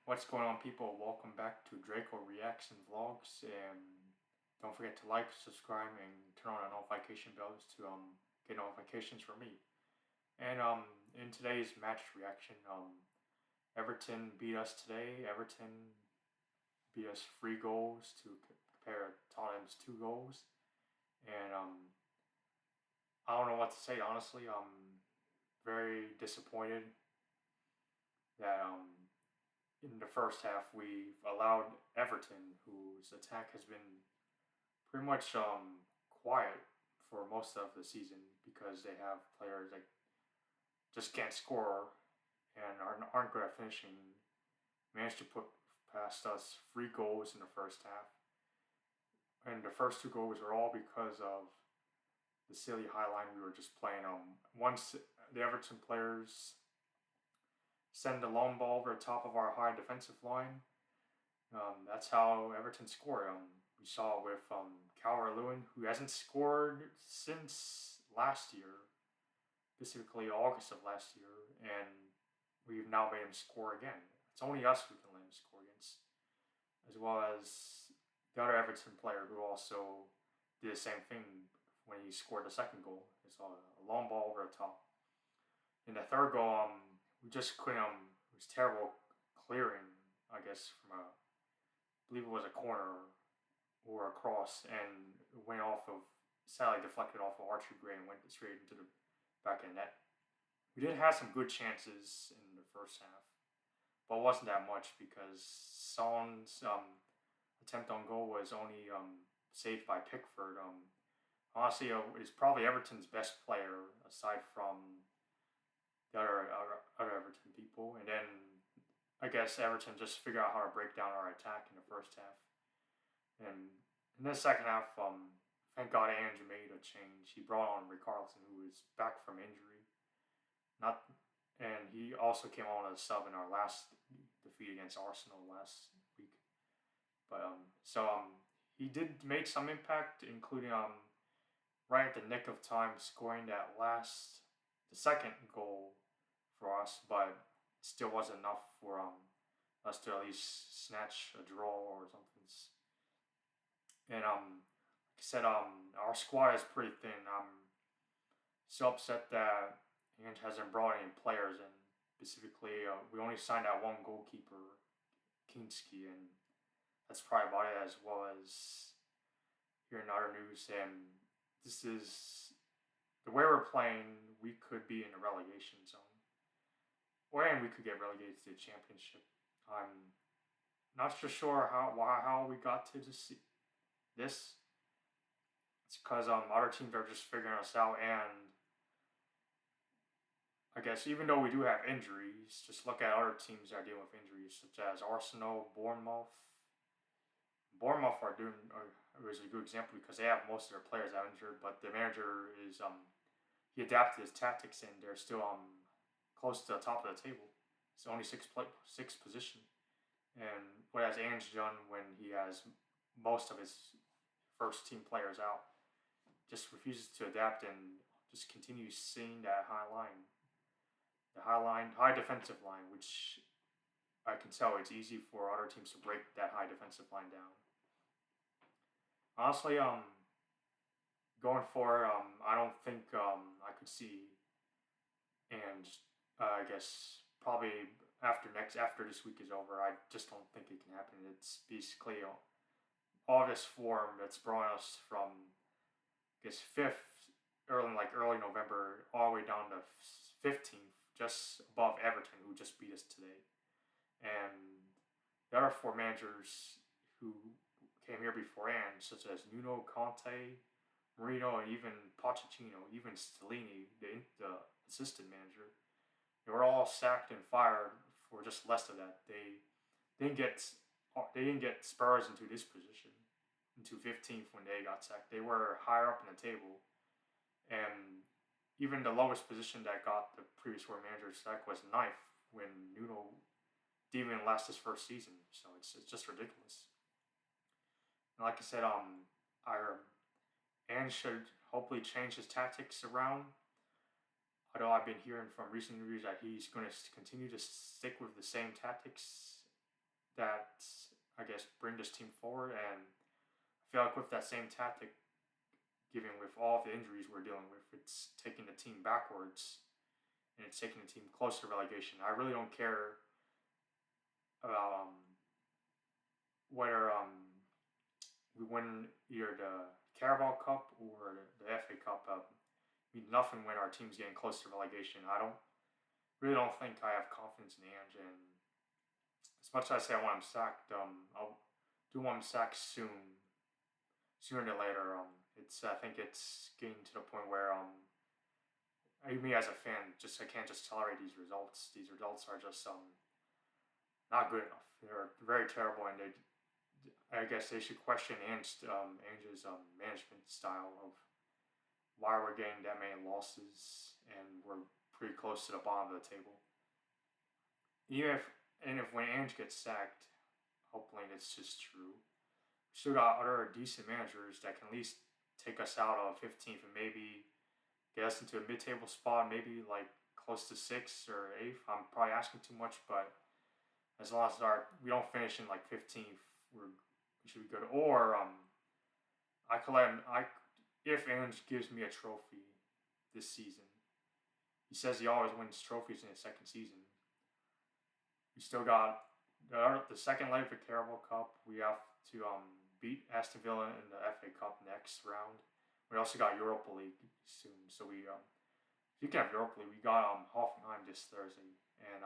What's going on, people? Welcome back to Draco Reacts and Vlogs. And don't forget to like, subscribe, and turn on the notification bells to get notifications from me. And in today's match reaction, Everton beat us today. Everton beat us 3 goals to compare Tottenham's 2 goals. And I don't know what to say, honestly. I'm very disappointed that in the first half, we allowed Everton, whose attack has been pretty much quiet for most of the season because they have players that just can't score and aren't good at finishing, managed to put past us 3 goals in the first half. And the first 2 goals were all because of the silly high line we were just playing. Once the Everton players send the long ball over the top of our high defensive line. That's how Everton scored. We saw with Calvert-Lewin, who hasn't scored since last year, specifically August of last year, and we've now made him score again. It's only us who can let him score against, as well as the other Everton player who also did the same thing when he scored the second goal. It's a long ball over the top. In the third goal, we just couldn't. It was terrible clearing, I guess, from I believe it was a corner or a cross, and it went off of, sadly deflected off of Archie Gray and went straight into the back of the net. We did have some good chances in the first half, but it wasn't that much because Son's attempt on goal was only saved by Pickford. Honestly, it's probably Everton's best player aside from the other Everton people, and then I guess Everton just figured out how to break down our attack in the first half. And in the second half, thank God Ange made a change. He brought on Richarlison, who is back from injury. And he also came on as a sub in our last defeat against Arsenal last week. But he did make some impact, including right at the nick of time scoring the second goal for us, but still wasn't enough for us to at least snatch a draw or something. And like I said, our squad is pretty thin. I'm so upset that Ange hasn't brought any players in. Specifically, we only signed that one goalkeeper, Kinski, and that's probably about it. As well as here in other news, and this is the way we're playing. We could be in the relegation zone, and we could get relegated to the championship. I'm not so sure how we got to this. It's because other teams are just figuring us out, and I guess even though we do have injuries, just look at other teams that are dealing with injuries, such as Arsenal, Bournemouth. Bournemouth are doing. It was a good example because they have most of their players out injured, but the manager is he adapted his tactics and they're still close to the top of the table. It's only sixth position. And what has Ange done when he has most of his first team players out? Just refuses to adapt and just continues seeing that high defensive line, which I can tell it's easy for other teams to break that high defensive line down. Honestly, going forward, I don't think I could see, and I guess probably after this week is over, I just don't think it can happen. It's basically all this form that's brought us from, I guess, early November, all the way down to 15th, just above Everton, who just beat us today. And the other 4 managers who came here before Ange, such as Nuno, Conte, Marino, and even Pochettino, even Stellini, the assistant manager, they were all sacked and fired for just less of that. They didn't get Spurs into this position, into 15th when they got sacked. They were higher up in the table, and even the lowest position that got the previous 4 managers sacked was 9th when Nuno didn't even last his first season. So it's just ridiculous. And like I said, Ange should hopefully change his tactics around. Although I've been hearing from recent interviews that he's going to continue to stick with the same tactics that, I guess, bring this team forward. And I feel like with that same tactic, given with all the injuries we're dealing with, it's taking the team backwards and it's taking the team closer to relegation. I really don't care about whether we win either the Carabao Cup or the FA Cup. Means nothing when our team's getting close to relegation. I really don't think I have confidence in Ange, and as much as I say I want him sacked, I'll do want him sacked sooner than later. I think it's getting to the point where me as a fan, I can't just tolerate these results. These results are just not good enough. They're very terrible, and I guess they should question Ange's management style of why we're getting that many losses and we're pretty close to the bottom of the table. If when Ange gets sacked, hopefully it's just true. We still got other decent managers that can at least take us out of 15th and maybe get us into a mid-table spot, maybe like close to 6th or 8th. I'm probably asking too much, but as long as we don't finish in like 15th, we should be good. Or I could let him. If Ange gives me a trophy this season, he says he always wins trophies in his second season. We still got the second leg of the Carabao Cup. We have to beat Aston Villa in the FA Cup next round. We also got Europa League soon. So speaking of Europa League, we got Hoffenheim this Thursday, and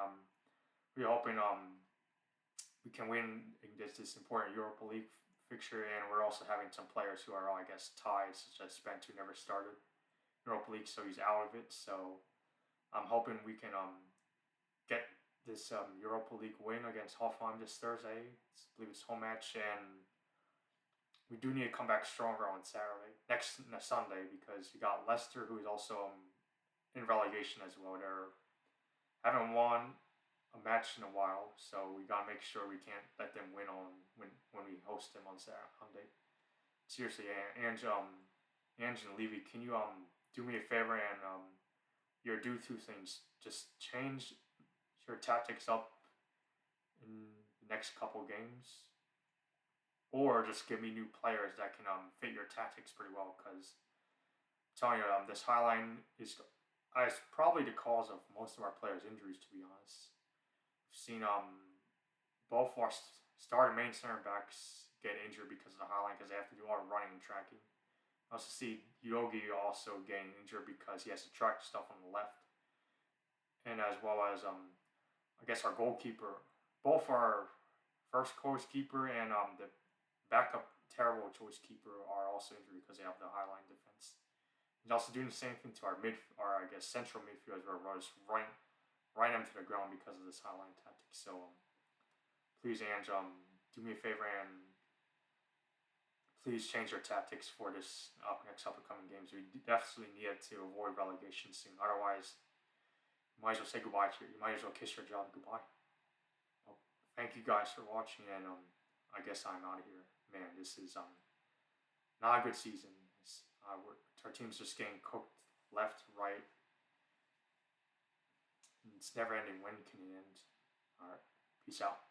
we're hoping we can win this important Europa League fixture, and we're also having some players who are, I guess, tied, such as Spence, who never started Europa League, so he's out of it. So I'm hoping we can get this Europa League win against Hoffenheim this Thursday. I believe it's home match, and we do need to come back stronger on next Sunday, because we got Leicester, who is also in relegation as well. They haven't won a match in a while, so we gotta make sure we can't let them win when we host them on Sunday. Seriously, Ange and Levy, can you do me a favor and do two things? Just change your tactics up in the next couple games, or just give me new players that can fit your tactics pretty well. Because I'm telling you, this highline is probably the cause of most of our players' injuries, to be honest. Seen both our starting main center backs get injured because of the highline, because they have to do all the running and tracking. I also see Yogi also getting injured because he has to track stuff on the left, and as well as I guess our goalkeeper, both our first choice keeper and the backup terrible choice keeper are also injured because they have the highline defense. He's also doing the same thing to our I guess central midfielders, where we're just right them to the ground because of this highline tactic. So please, Ange, do me a favor and please change your tactics for this next upcoming games. We definitely need to avoid relegation soon. Otherwise, you might as well say goodbye to you. You might as well kiss your job goodbye. Well, thank you guys for watching, and I guess I'm out of here. Man, this is not a good season. Our team's just getting cooked left, right. It's never ending. When can it end? Alright, peace out.